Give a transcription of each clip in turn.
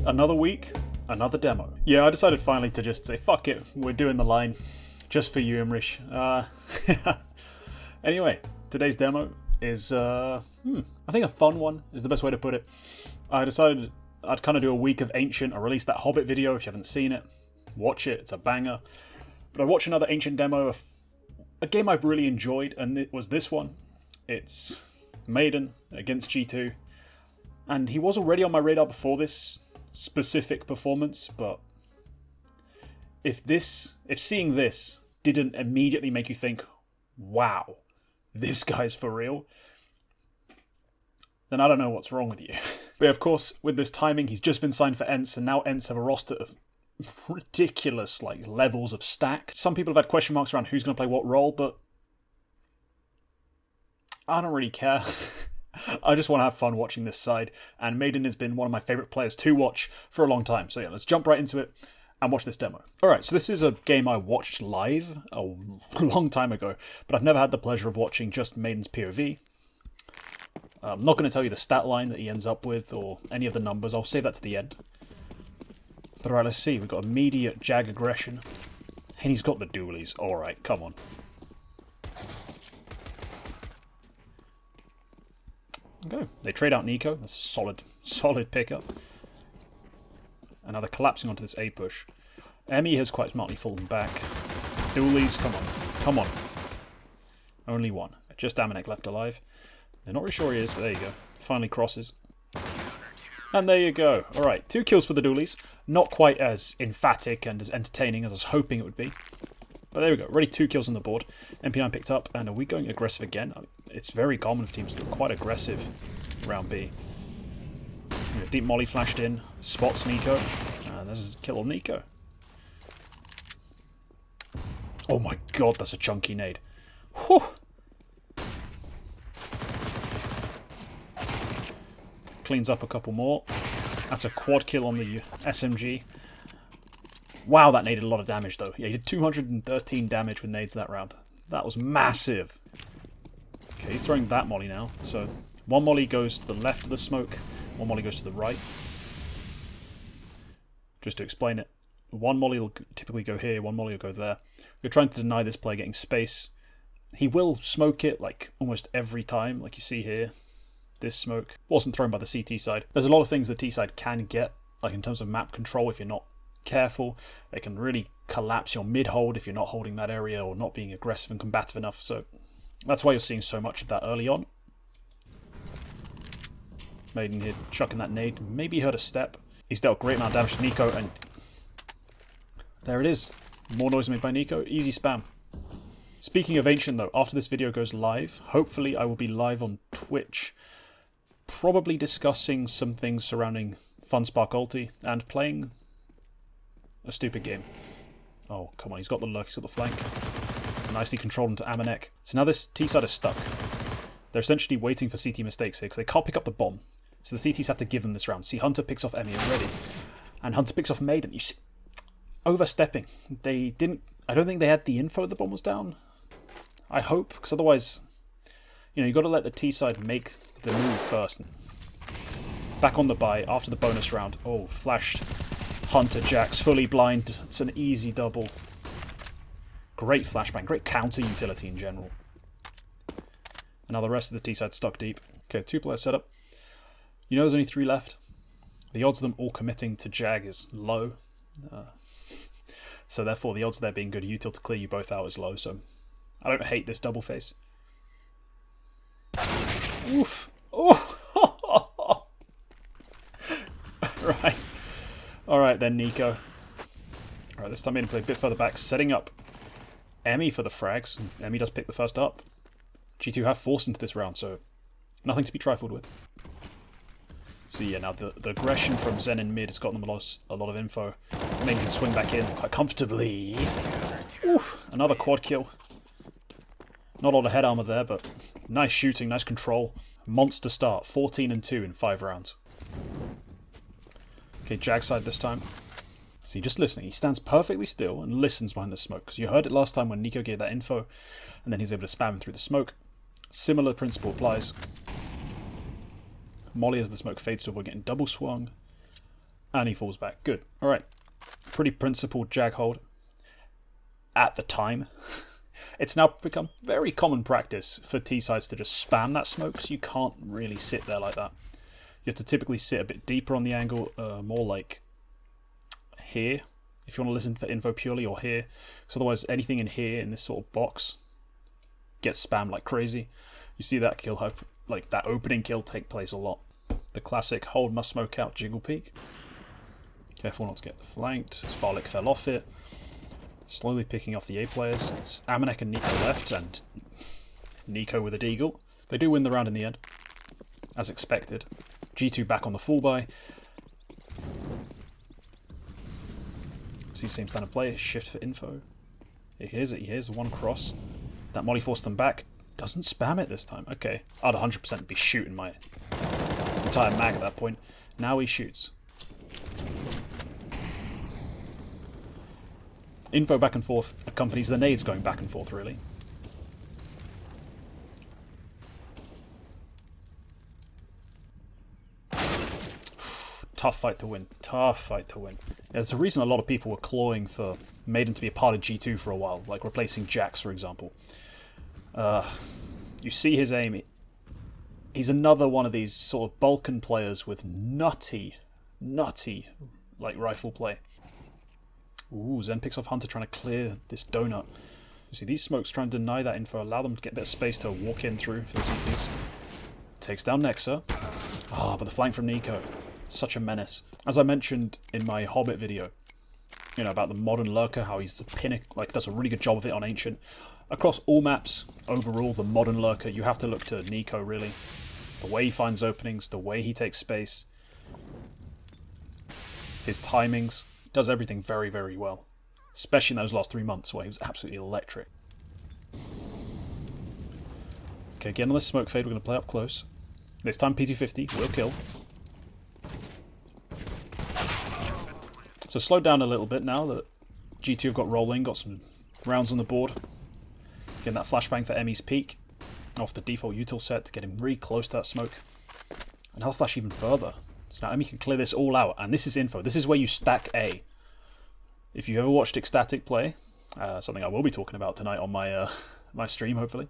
another week, another demo. Yeah, I decided finally to just say, fuck it, we're doing the line just for you, Imrich. Anyway, today's demo is, I think a fun one is the best way to put it. I decided I'd kind of do a week of Ancient. I released that Hobbit video. If you haven't seen it, watch it. It's a banger. But I watched another Ancient demo of a game I've really enjoyed, and it was this one. It's Maden against G2. And he was already on my radar before this specific performance, but if seeing this didn't immediately make you think, wow, this guy's for real, then I don't know what's wrong with you. But of course, with this timing, he's just been signed for Ence, and now Ence have a roster of ridiculous levels of stack. Some people have had question marks around who's going to play what role, but I don't really care. I just want to have fun watching this side, and Maden has been one of my favourite players to watch for a long time. So yeah, let's jump right into it and watch this demo. Alright, so this is a game I watched live a long time ago, but I've never had the pleasure of watching just Maden's POV. I'm not going to tell you the stat line that he ends up with, or any of the numbers. I'll save that to the end. But alright, let's see. We've got immediate Jag aggression. And he's got the dualies. Alright, come on. Okay, they trade out Nico. That's a solid pickup. And now they're collapsing onto this A push. Emmy has quite smartly fallen back. Dualies, come on. Only one. Just Amanek left alive. They're not really sure he is, but there you go. Finally crosses. And there you go. Alright, 2 kills for the dualies. Not quite as emphatic and as entertaining as I was hoping it would be. But there we go. Already 2 kills on the board. MP9 picked up. And are we going aggressive again? It's very common for teams to go quite aggressive round B. Deep molly flashed in. Spots Nico. And there's a kill on Nico. Oh my god, that's a chunky nade. Whew. Cleans up a couple more. That's a quad kill on the SMG. Wow, that naded a lot of damage though. Yeah, he did 213 damage with nades that round. That was massive. Okay, he's throwing that molly now. So one molly goes to the left of the smoke, one molly goes to the right. Just to explain it, one molly will typically go here, one molly will go there. You're trying to deny this player getting space. He will smoke it almost every time, like you see here. This smoke wasn't thrown by the CT side. There's a lot of things the T side can get, in terms of map control if you're not careful. They can really collapse your mid-hold if you're not holding that area or not being aggressive and combative enough. So that's why you're seeing so much of that early on. Maden here chucking that nade. Maybe he heard a step. He's dealt a great amount of damage to Nico, and there it is. More noise made by Nico. Easy spam. Speaking of Ancient though, after this video goes live, hopefully I will be live on Twitch, probably discussing some things surrounding FunSpark ulti and playing a stupid game. Oh, come on, he's got the lurk, he's got the flank. Nicely controlled into Amanek. So now this T-side is stuck. They're essentially waiting for CT mistakes here because they can't pick up the bomb. So the CTs have to give them this round. See, Hunter picks off Emmy already. And Hunter picks off Maden. You see, overstepping. They didn't... I don't think they had the info the bomb was down. I hope, because otherwise, you've got to let the T-side make the move first. Back on the buy after the bonus round. Oh, flashed Hunter Jax, fully blind. It's an easy double. Great flashbang, great counter utility in general. And now the rest of the T-side stuck deep. Okay, 2-player setup. There's only 3 left. The odds of them all committing to Jag is low. So therefore the odds of there being good util to clear you both out is low. So I don't hate this double face. Oof. Oh. Right. Alright then, Nico. Alright, this time Maden play a bit further back, setting up Emmy for the frags. Emmy does pick the first up. G2 have forced into this round, so nothing to be trifled with. So yeah, now the aggression from Zen in mid has gotten them a lot of info. Maden can swing back in quite comfortably. Oof, another quad kill. Not a lot of head armor there, but nice shooting, nice control. Monster start, 14-2 in 5 rounds. Okay, Jag side this time. See, just listening. He stands perfectly still and listens behind the smoke. Because you heard it last time when Nico gave that info, and then he's able to spam him through the smoke. Similar principle applies. Molly as the smoke fades to avoid getting double swung. And he falls back. Good. Alright. Pretty principled jag hold. At the time. It's now become very common practice for T-sides to just spam that smoke, so you can't really sit there like that. You have to typically sit a bit deeper on the angle, more like here, if you want to listen for info purely, or here. Because otherwise anything in here, in this sort of box, gets spammed like crazy. You see that kill, like that opening kill take place a lot. The classic hold must smoke out jiggle peek. Careful not to get flanked. Farlick fell off it. Slowly picking off the A players. It's Amanek and Nico left, and Nico with a deagle. They do win the round in the end, as expected. G2 back on the full buy. See same standard play, shift for info. He hears it, he hears one cross. That molly forced them back. Doesn't spam it this time. Okay, I'd 100% be shooting my entire mag at that point. Now he shoots. Info back and forth accompanies the nades going back and forth, really. Tough fight to win. Tough fight to win. Yeah, there's a reason a lot of people were clawing for Maden to be a part of G2 for a while, like replacing Jax, for example. You see his aim. He's another one of these sort of Balkan players with nutty, like rifle play. Ooh, Zen picks off Hunter trying to clear this donut. You see these smokes trying to deny that info, allow them to get a bit of space to walk in through for the CTs. Takes down Nexa. Ah, but the flank from Nico. Such a menace. As I mentioned in my Hobbit video, you know, about the modern lurker, how he's the pinnacle, like does a really good job of it on Ancient. Across all maps, overall, the modern lurker, you have to look to Nico, really. The way he finds openings, the way he takes space, his timings, does everything very, very well. Especially in those last 3 months where he was absolutely electric. Okay, again on this smoke fade, we're going to play up close. This time P250 will kill. So slowed down a little bit now that G2 have got rolling, got some rounds on the board. Getting that flashbang for Emmy's peak off the default util set to get him really close to that smoke. And I'll flash even further. So now Emmy can clear this all out, and this is info. This is where you stack A. If you ever watched Ecstatic play, something I will be talking about tonight on my my stream, hopefully.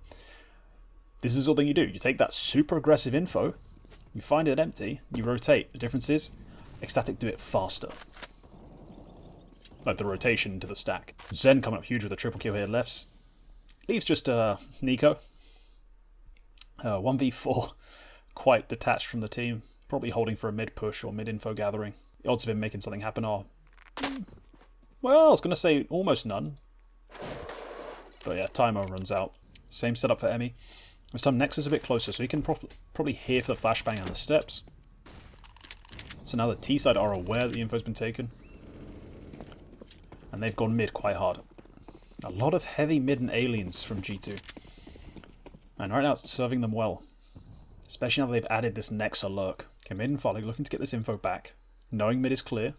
This is the sort of thing you do. You take that super aggressive info, you find it empty, you rotate. The difference is, Ecstatic do it faster. Like the rotation to the stack. Zen coming up huge with a triple kill here. Lefts. Leaves just Nico. 1v4. Quite detached from the team. Probably holding for a mid push or mid info gathering. The odds of him making something happen are, well, I was going to say almost none. But yeah, timer runs out. Same setup for Emmy. This time Nexus a bit closer, so he can probably hear for the flashbang on the steps. So now the T side are aware that the info's been taken. And they've gone mid quite hard. A lot of heavy mid and aliens from G2. And right now it's serving them well. Especially now that they've added this Nexa lurk. Okay, mid and Farlick looking to get this info back. Knowing mid is clear.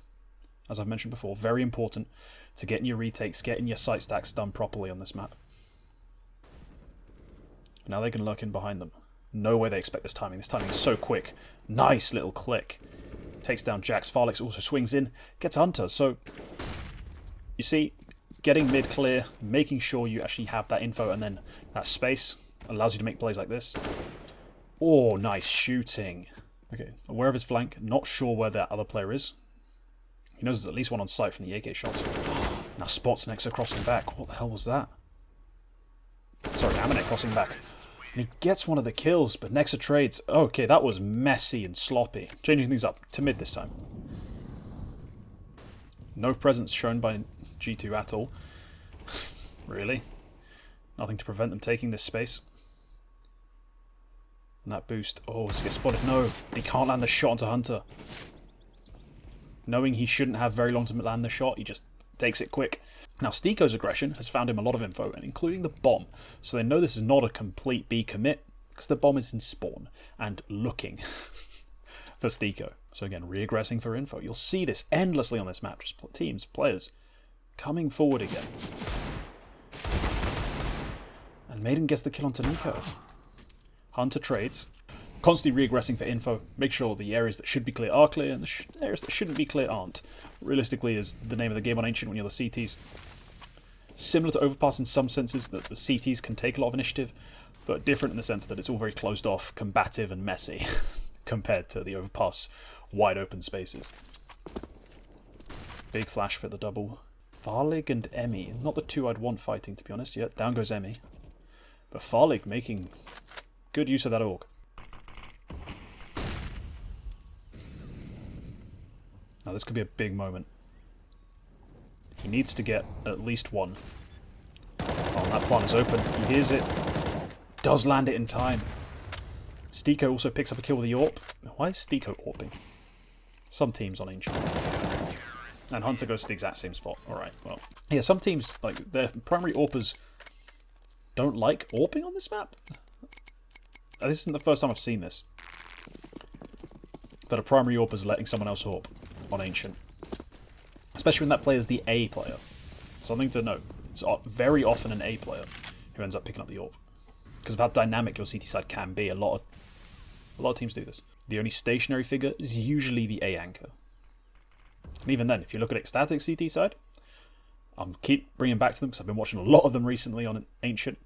As I've mentioned before, very important to getting your retakes, getting your sight stacks done properly on this map. Now they can lurk in behind them. No way they expect this timing. This timing is so quick. Nice little click. Takes down Jax. Farlick also swings in. Gets Hunter. So, you see, getting mid clear, making sure you actually have that info and then that space allows you to make plays like this. Oh, nice shooting. Okay, aware of his flank. Not sure where that other player is. He knows there's at least one on sight from the AK shots. Now spots Nexa crossing back. What the hell was that? Sorry, Amanek crossing back. And he gets one of the kills, but Nexa trades. Okay, that was messy and sloppy. Changing things up to mid this time. No presence shown by G2 at all. Really? Nothing to prevent them taking this space. And that boost. Oh, he gets spotted. No, he can't land the shot onto Hunter. Knowing he shouldn't have very long to land the shot, he just takes it quick. Now, Stiko's aggression has found him a lot of info, including the bomb. So they know this is not a complete B commit, because the bomb is in spawn and looking for Stiko. So again, re-aggressing for info. You'll see this endlessly on this map. Just teams, players, coming forward again. And Maden gets the kill onto Nico. Hunter trades. Constantly re-aggressing for info. Make sure the areas that should be clear are clear, and the areas that shouldn't be clear aren't. Realistically is the name of the game on Ancient when you're the CTs. Similar to Overpass in some senses, that the CTs can take a lot of initiative, but different in the sense that it's all very closed off, combative, and messy, compared to the Overpass wide open spaces. Big flash for the double. Farlig and Emmy. Not the two I'd want fighting, to be honest. Yeah, down goes Emmy. But Farlig making good use of that orc. Now this could be a big moment. He needs to get at least one. Oh, that plant is open. He hears it. Does land it in time. Stiko also picks up a kill with the AWP. Why is Stiko AWPing? Some teams on Ancient. And Hunter goes to the exact same spot. Alright, well. Yeah, some teams, like, their primary AWPers don't like AWPing on this map. This isn't the first time I've seen this. That a primary AWP is letting someone else AWP on Ancient. Especially when that player is the A player. Something to note. It's very often an A player who ends up picking up the AWP. Because of how dynamic your CT side can be, a lot of teams do this. The only stationary figure is usually the A anchor. And even then, if you look at static CT side, I'm keep bringing back to them because I've been watching a lot of them recently on Ancient.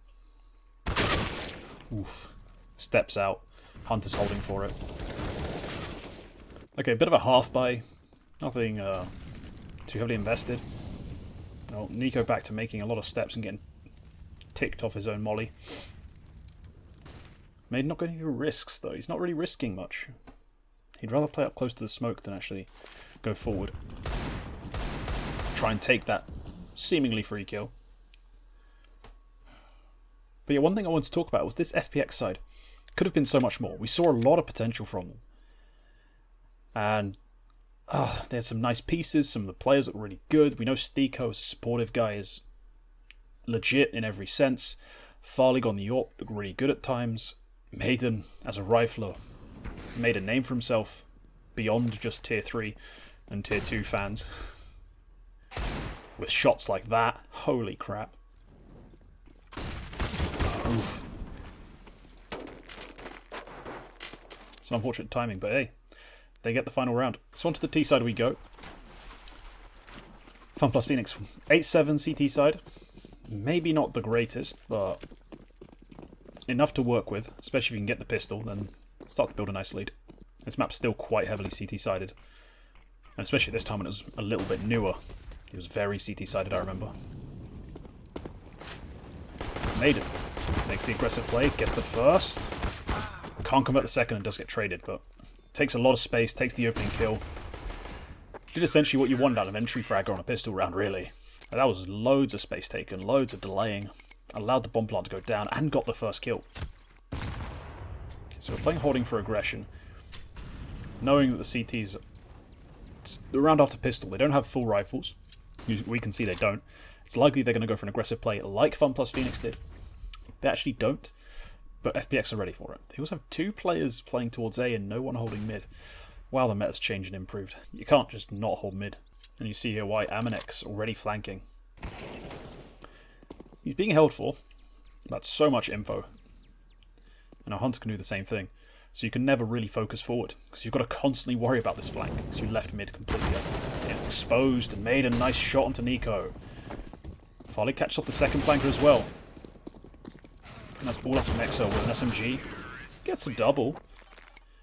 Oof. Steps out. Hunter's holding for it. Okay, a bit of a half buy. Nothing too heavily invested. Well, Nico back to making a lot of steps and getting ticked off his own molly. Maden not going to risks though. He's not really risking much. He'd rather play up close to the smoke than actually go forward. Try and take that seemingly free kill. But yeah, one thing I wanted to talk about was this FPX side. Could have been so much more. We saw a lot of potential from them. And there's some nice pieces. Some of the players look really good. We know Stiko, a supportive guy, is legit in every sense. Farlig on the AWP looked really good at times. Maden, as a rifler, made a name for himself beyond just tier 3 and tier 2 fans. With shots like that, holy crap. Oof. Some unfortunate timing, but hey, they get the final round. So on to the T side we go. Fun plus Phoenix, 8-7 CT side. Maybe not the greatest, but enough to work with, especially if you can get the pistol, then start to build a nice lead. This map's still quite heavily CT-sided, and especially this time when it was a little bit newer. It was very CT-sided, I remember. Maden makes the aggressive play, gets the first. Can't convert the second and does get traded, but takes a lot of space, takes the opening kill. Did essentially what you wanted out of an entry fragger on a pistol round, really. And that was loads of space taken, loads of delaying. Allowed the bomb plant to go down and got the first kill. Okay, so we're playing holding for aggression. Knowing that the CTs, the round after pistol, they don't have full rifles. We can see they don't. It's likely they're going to go for an aggressive play like Fun plus Phoenix did. They actually don't, but FPX are ready for it. They also have 2 players playing towards A and no one holding mid. Wow, the meta's changed and improved. You can't just not hold mid. And you see here why Aminek's already flanking. He's being held for. That's so much info. And our Hunter can do the same thing. So you can never really focus forward, because you've got to constantly worry about this flank, because you left mid completely exposed and made a nice shot onto Nico. Farlig catches off the second flanker as well. And that's all up to Nexo with an SMG. Gets a double.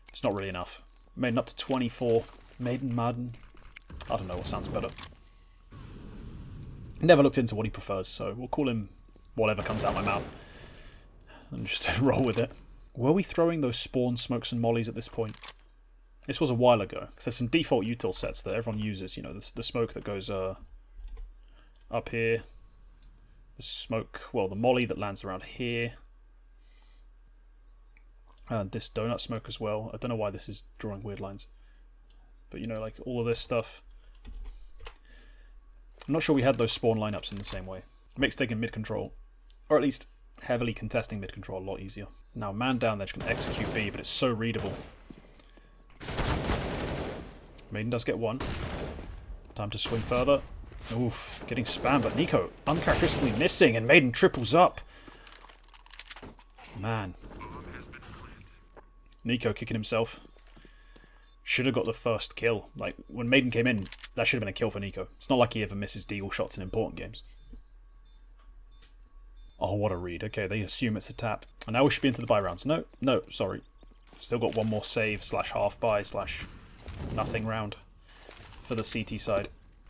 It's not really enough. Maden up to 24. Maden. I don't know what sounds better. Never looked into what he prefers, so we'll call him whatever comes out my mouth. And just roll with it. Were we throwing those spawn smokes and mollies at this point? This was a while ago, because there's some default util sets that everyone uses. You know, the smoke that goes up here. The smoke, well, the molly that lands around here. And this donut smoke as well. I don't know why this is drawing weird lines. But, you know, like all of this stuff. I'm not sure we had those spawn lineups in the same way. It makes taking mid-control, or at least heavily contesting mid-control, a lot easier. Now, man down, they're just going to execute B, but it's so readable. Maden does get one. Time to swing further. Oof, getting spammed, but Nico uncharacteristically missing, and Maden triples up. Man. Nico kicking himself. Should have got the first kill. Like, when Maden came in, that should have been a kill for Nico. It's not like he ever misses deagle shots in important games. Oh, what a read. Okay, they assume it's a tap. And now we should be into the buy rounds. No, sorry. Still got one more save / half buy / nothing round for the CT side.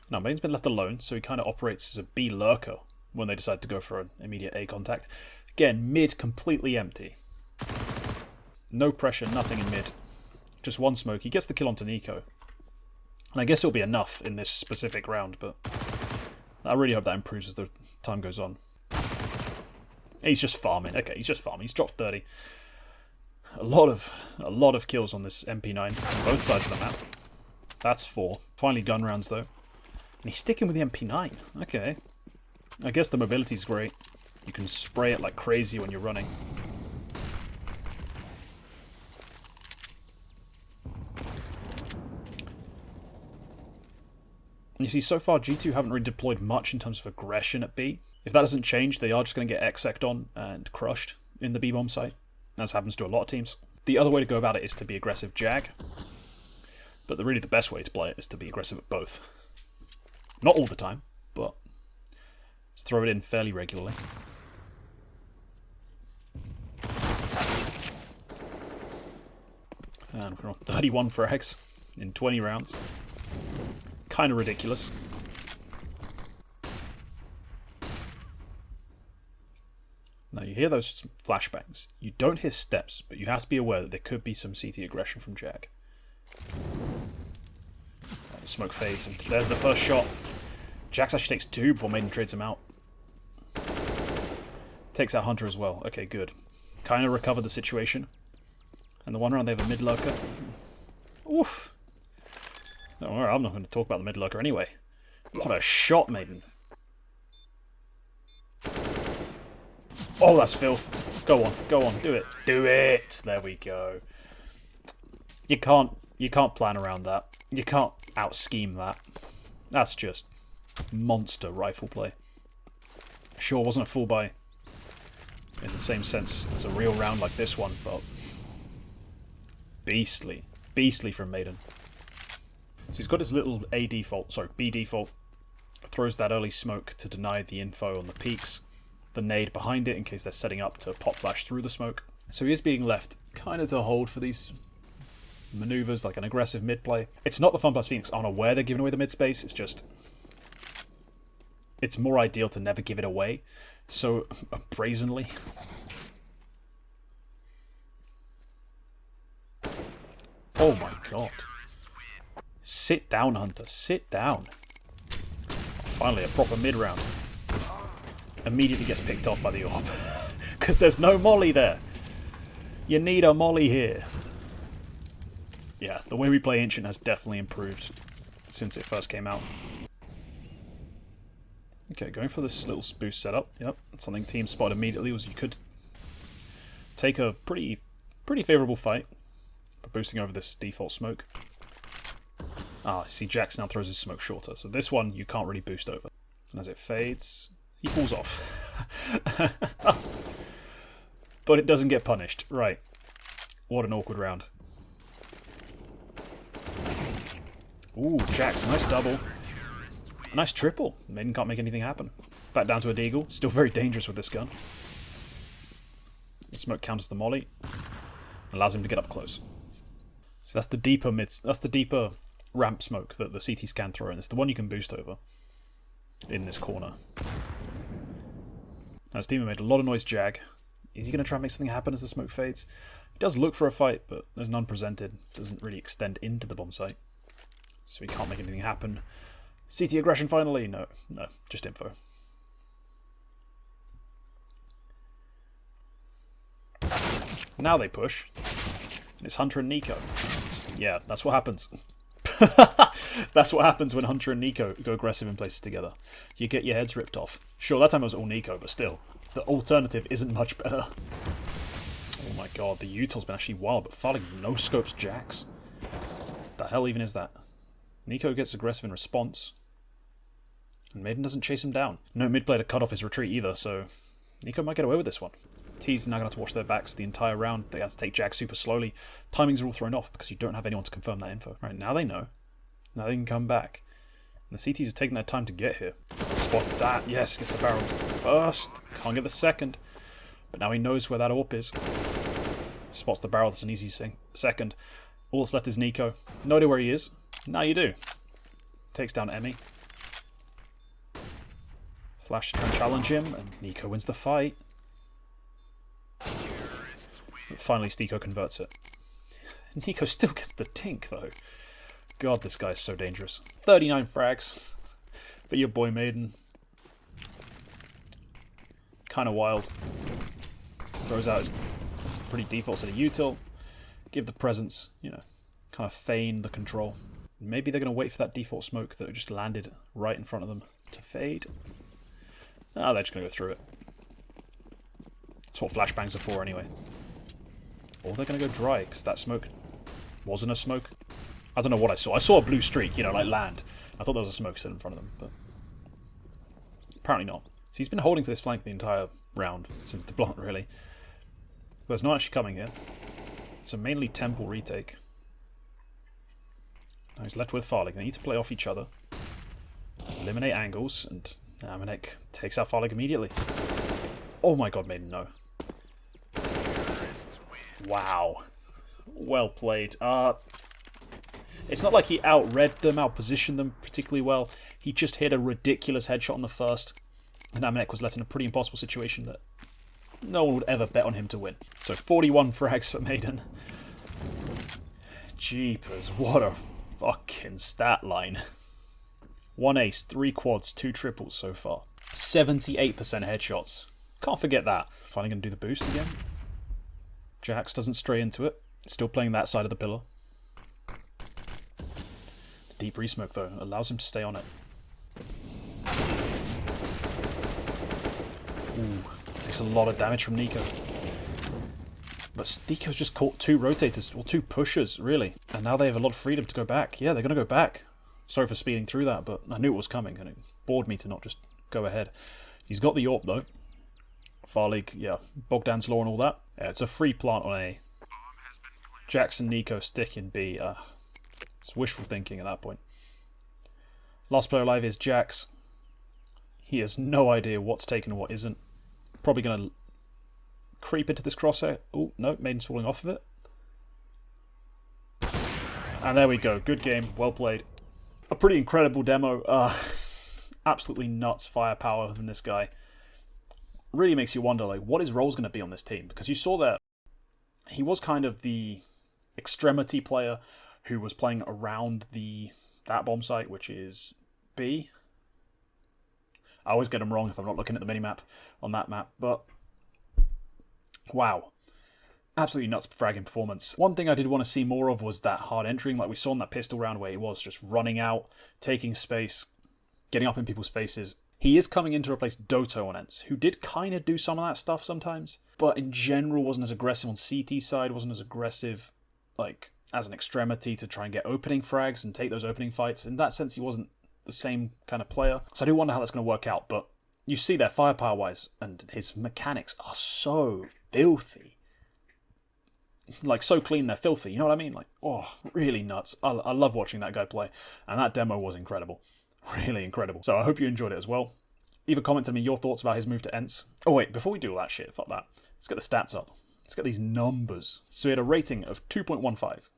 Now, Maden's been left alone, so he kind of operates as a B lurker when they decide to go for an immediate A contact. Again, mid completely empty. No pressure, nothing in mid. Just one smoke. He gets the kill onto Nico. And I guess it'll be enough in this specific round, but I really hope that improves as the time goes on. He's just farming. Okay, he's just farming. He's dropped 30. A lot of kills on this MP9 on both sides of the map. That's 4. Finally gun rounds though. And he's sticking with the MP9. Okay. I guess the mobility's great. You can spray it like crazy when you're running. You see, so far G2 haven't really deployed much in terms of aggression at B. If that doesn't change, they are just going to get exec'd on and crushed in the B-bomb site, as happens to a lot of teams. The other way to go about it is to be aggressive Jag, but really the best way to play it is to be aggressive at both. Not all the time, but just throw it in fairly regularly. And we're on 31 frags in 20 rounds. Kind of ridiculous. Now you hear those flashbangs. You don't hear steps, but you have to be aware that there could be some CT aggression from Jag. The smoke fades, and there's the first shot. Jax actually takes 2 before Maden trades him out. Takes out Hunter as well. Okay, good. Kind of recovered the situation. And the one round they have a mid lurker. Oof. Don't worry, I'm not going to talk about the mid lurker anyway. What a shot, Maden. Oh, that's filth. Go on, do it. Do it! There we go. You can't plan around that. You can't out-scheme that. That's just monster rifle play. Sure, wasn't a full buy in the same sense as a real round like this one, but beastly. Beastly from Maden. So he's got his little B default. Throws that early smoke to deny the info on the peaks. The nade behind it in case they're setting up to pop flash through the smoke. So he is being left kind of to hold for these maneuvers, like an aggressive mid play. It's not the Fun Plus Phoenix aren't aware they're giving away the mid space, it's just it's more ideal to never give it away so brazenly. Oh my god. Sit down, Hunter. Sit down. Finally, a proper mid-round. Immediately gets picked off by the orb. Because there's no molly there. You need a molly here. Yeah, the way we play Ancient has definitely improved since it first came out. Okay, going for this little boost setup. Yep, something team spotted immediately was you could take a pretty favourable fight by boosting over this default smoke. Ah, see Jax now throws his smoke shorter, so this one you can't really boost over. And as it fades, he falls off. But it doesn't get punished. Right. What an awkward round. Ooh, Jax, nice double. Nice triple. Maden can't make anything happen. Back down to a deagle. Still very dangerous with this gun. The smoke counters the molly. Allows him to get up close. So that's the deeper ramp smoke that the CTs can throw in. It's the one you can boost over in this corner. Now his teammate made a lot of noise, Jag. Is he going to try and make something happen as the smoke fades? He does look for a fight, but there's none presented. Doesn't really extend into the bomb site. So he can't make anything happen. CT aggression finally? No, just info. Now they push. It's Hunter and Nico. Yeah, that's what happens. That's what happens when Hunter and Nico go aggressive in places together. You get your heads ripped off. Sure, that time it was all Nico, but still. The alternative isn't much better. Oh my god, the util's been actually wild, but Farley no-scopes Jax. The hell even is that? Nico gets aggressive in response. And Maden doesn't chase him down. No mid player to cut off his retreat either, so Nico might get away with this one. T's now going to have to watch their backs the entire round. They have to take Jack super slowly. Timings are all thrown off because you don't have anyone to confirm that info. Right, now they know. Now they can come back. And the CTs have taken their time to get here. Spots that. Yes, gets the barrels first. Can't get the second. But now he knows where that AWP is. Spots the barrel. That's an easy second. All that's left is Nico. No idea where he is. Now you do. Takes down Emmy. Flash to try and challenge him. And Nico wins the fight. But finally, Stiko converts it. Nico still gets the tink, though. God, this guy's so dangerous. 39 frags. But your boy Maden. Kind of wild. Throws out his pretty default set of util. Give the presence, you know, kind of feign the control. Maybe they're going to wait for that default smoke that just landed right in front of them to fade. Ah, they're just going to go through it. That's what flashbangs are for anyway. Or they're going to go dry, because that smoke wasn't a smoke. I don't know what I saw. I saw a blue streak, you know, like land. I thought there was a smoke set in front of them, but apparently not. So he's been holding for this flank the entire round, since the blunt, really. But it's not actually coming here. It's a mainly temple retake. Now he's left with Farlig. They need to play off each other. Eliminate angles, and Amanek takes out Farlig immediately. Oh my god, Maden, no. Wow. Well played. It's not like he outread them, outpositioned them particularly well. He just hit a ridiculous headshot on the first. And Amanek was left in a pretty impossible situation that no one would ever bet on him to win. So 41 frags for Maden. Jeepers, what a fucking stat line. 1 ace, 3 quads, 2 triples so far. 78% headshots. Can't forget that. Finally going to do the boost again. Jax doesn't stray into it. Still playing that side of the pillar. The deep resmoke, though, allows him to stay on it. Ooh, takes a lot of damage from Nico. But Stiko's just caught 2 rotators, or 2 pushers, really. And now they have a lot of freedom to go back. Yeah, they're going to go back. Sorry for speeding through that, but I knew it was coming, and it bored me to not just go ahead. He's got the AWP, though. Farlig, yeah, Bogdan's Law and all that. Yeah, it's a free plant on A. Jackson, Nico, stick in B. It's wishful thinking at that point. Last player alive is Jax. He has no idea what's taken and what isn't. Probably going to creep into this crosshair. Oh, no, Maden's falling off of it. And there we go. Good game. Well played. A pretty incredible demo. Absolutely nuts firepower from this guy. Really makes you wonder, like, what his role's going to be on this team. Because you saw that he was kind of the extremity player who was playing around that bomb site, which is B. I always get them wrong if I'm not looking at the minimap on that map, but wow. Absolutely nuts fragging performance. One thing I did want to see more of was that hard entering, like we saw in that pistol round where he was just running out, taking space, getting up in people's faces. He is coming in to replace Doto on Ence, who did kind of do some of that stuff sometimes, but in general wasn't as aggressive on CT side, wasn't as aggressive like as an extremity to try and get opening frags and take those opening fights. In that sense, he wasn't the same kind of player. So I do wonder how that's going to work out, but you see there firepower-wise, and his mechanics are so filthy. Like, so clean they're filthy, you know what I mean? Like, oh, really nuts. I love watching that guy play, and that demo was incredible. Really incredible. So I hope you enjoyed it as well. Leave a comment to me your thoughts about his move to Ence. Oh wait, before we do all that shit, fuck that. Let's get the stats up. Let's get these numbers. So he had a rating of 2.15.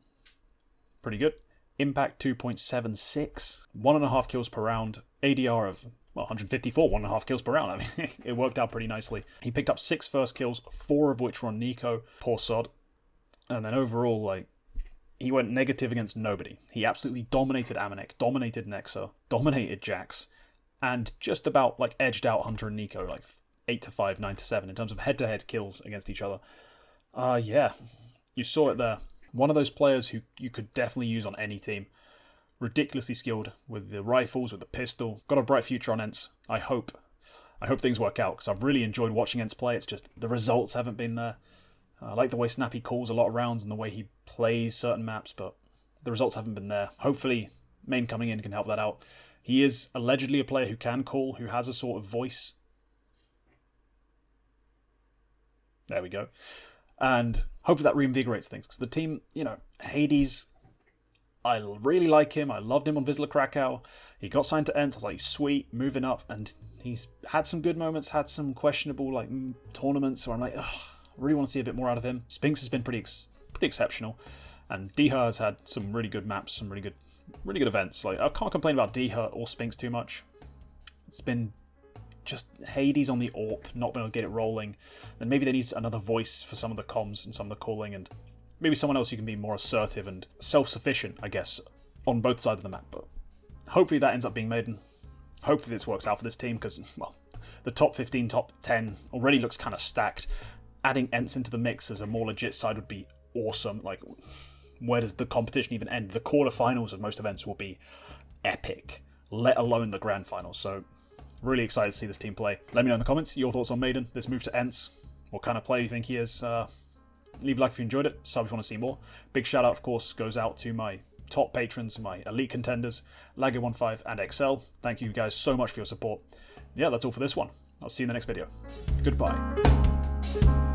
Pretty good. Impact 2.76. 1.5 kills per round. ADR of, well, 154, 1.5 kills per round. I mean, it worked out pretty nicely. He picked up 6 first kills, 4 of which were on Nico. Poor sod. And then overall, like, he went negative against nobody. He absolutely dominated Amanek, dominated Nexa, dominated Jax, and just about like edged out Hunter and Nico, like 8-5, 9-7 in terms of head-to-head kills against each other. Yeah, you saw it there. One of those players who you could definitely use on any team. Ridiculously skilled with the rifles, with the pistol. Got a bright future on Ence. I hope things work out, because I've really enjoyed watching Ence play. It's just the results haven't been there. I like the way Snappy calls a lot of rounds and the way he plays certain maps, but the results haven't been there. Hopefully, Main coming in can help that out. He is allegedly a player who can call, who has a sort of voice. There we go. And hopefully that reinvigorates things. Because the team, you know, Hades, I really like him. I loved him on Vizsla Krakow. He got signed to Ence. I was like, sweet, moving up. And he's had some good moments, had some questionable like tournaments where I'm like, ugh, I really want to see a bit more out of him. Spinks has been pretty exceptional. And Diha has had some really good maps, some really good events. Like, I can't complain about Diha or Spinks too much. It's been just Hades on the AWP, not being able to get it rolling. Then maybe they need another voice for some of the comms and some of the calling, and maybe someone else who can be more assertive and self-sufficient, I guess, on both sides of the map. But hopefully that ends up being Maden. Hopefully this works out for this team, because, well, the top 15, top 10 already looks kind of stacked. Adding Ence into the mix as a more legit side would be awesome. Like, where does the competition even end? The quarterfinals of most events will be epic, let alone the grand finals. So, really excited to see this team play. Let me know in the comments your thoughts on Maden, this move to Ence. What kind of player you think he is? Leave a like if you enjoyed it, sub if you want to see more. Big shout out, of course, goes out to my top patrons, my elite contenders, Lagger15 and Excel. Thank you guys so much for your support. Yeah, that's all for this one. I'll see you in the next video. Goodbye.